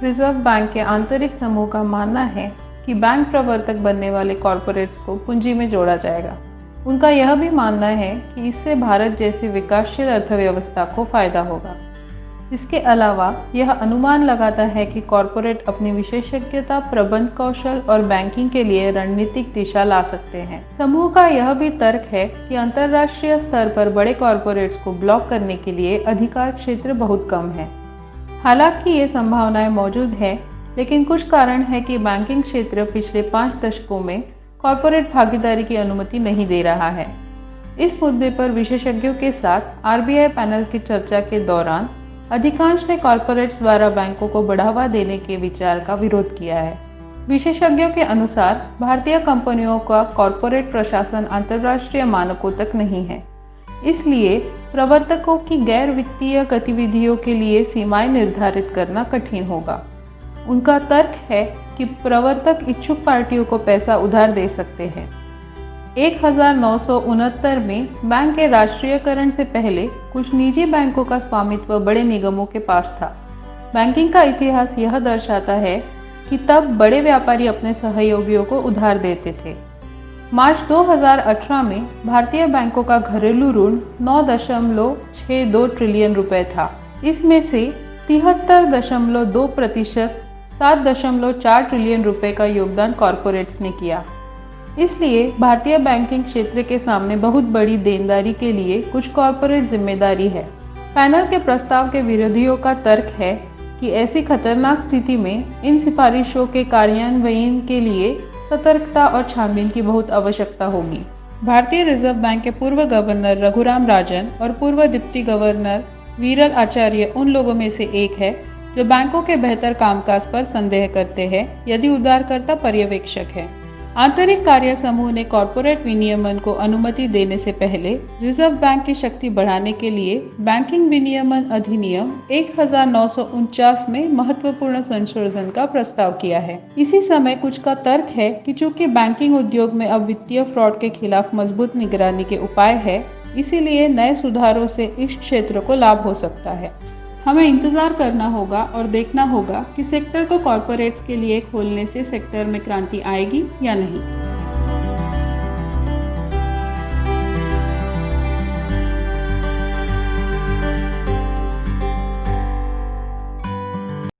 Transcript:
Reserve bank के आंतरिक समूह का मानना है कि बैंक प्रवर्तक बनने वाले कॉरपोरेट्स को पूंजी में जोड़ा जाएगा। उनका यह भी मानना है कि इससे भारत जैसी विकासशील अर्थव्यवस्था को फायदा होगा। इसके अलावा यह अनुमान लगाता है कि कॉरपोरेट अपनी विशेषज्ञता, प्रबंध कौशल और बैंकिंग के लिए रणनीतिक दिशा ला सकते हैं। समूह का यह भी तर्क है कि अंतर्राष्ट्रीय स्तर पर बड़े कॉरपोरेट्स को ब्लॉक करने के लिए अधिकार क्षेत्र बहुत कम है। हालांकि ये संभावनाएं मौजूद है, लेकिन कुछ कारण है कि बैंकिंग क्षेत्र पिछले 5 दशकों में कॉरपोरेट भागीदारी की अनुमति नहीं दे रहा है। इस मुद्दे पर विशेषज्ञों के साथ आरबीआई पैनल की चर्चा के दौरान अधिकांश ने कॉरपोरेट्स द्वारा बैंकों को बढ़ावा देने के विचार का विरोध किया है। विशेषज्ञों के अनुसार भारतीय कंपनियों का कॉरपोरेट प्रशासन अंतर्राष्ट्रीय मानकों तक नहीं है, इसलिए प्रवर्तकों की गैर वित्तीय गतिविधियों के लिए सीमाएं निर्धारित करना कठिन होगा। उनका तर्क है कि प्रवर्तक इच्छुक पार्टियों को पैसा उधार दे सकते हैं। 1969 में बैंक के राष्ट्रीयकरण से पहले कुछ निजी बैंकों का स्वामित्व बड़े निगमों के पास था। बैंकिंग का इतिहास यह दर्शाता है कि तब बड़े व्यापारी अपने सहयोगियों को उधार देते थे। मार्च 2018 में भारतीय बैंकों का घरेलू ऋण 9.62 ट्रिलियन रुपए था। इसमें से 73.2% 7.4 ट्रिलियन रुपए का योगदान कॉरपोरेट्स ने किया। इसलिए भारतीय बैंकिंग क्षेत्र के सामने बहुत बड़ी देनदारी के लिए कुछ कॉरपोरेट जिम्मेदारी है। पैनल के प्रस्ताव के विरोधियों का तर्क है कि ऐसी खतरनाक स्थिति में इन सिफारिशों के कार्यान्वयन के लिए सतर्कता और छानबीन की बहुत आवश्यकता होगी। भारतीय रिजर्व बैंक के पूर्व गवर्नर रघुराम राजन और पूर्व डिप्टी गवर्नर वीरल आचार्य उन लोगों में से एक है जो बैंकों के बेहतर कामकाज पर संदेह करते हैं यदि उधारकर्ता पर्यवेक्षक है। आंतरिक कार्य समूह ने कॉरपोरेट विनियमन को अनुमति देने से पहले रिजर्व बैंक की शक्ति बढ़ाने के लिए बैंकिंग विनियमन अधिनियम 1949 में महत्वपूर्ण संशोधन का प्रस्ताव किया है। इसी समय कुछ का तर्क है कि चूंकि बैंकिंग उद्योग में अब वित्तीय फ्रॉड के खिलाफ मजबूत निगरानी के उपाय है, इसीलिए नए सुधारों से इस क्षेत्र को लाभ हो सकता है। हमें इंतजार करना होगा और देखना होगा कि सेक्टर को कॉरपोरेट्स के लिए खोलने से सेक्टर में क्रांति आएगी या नहीं।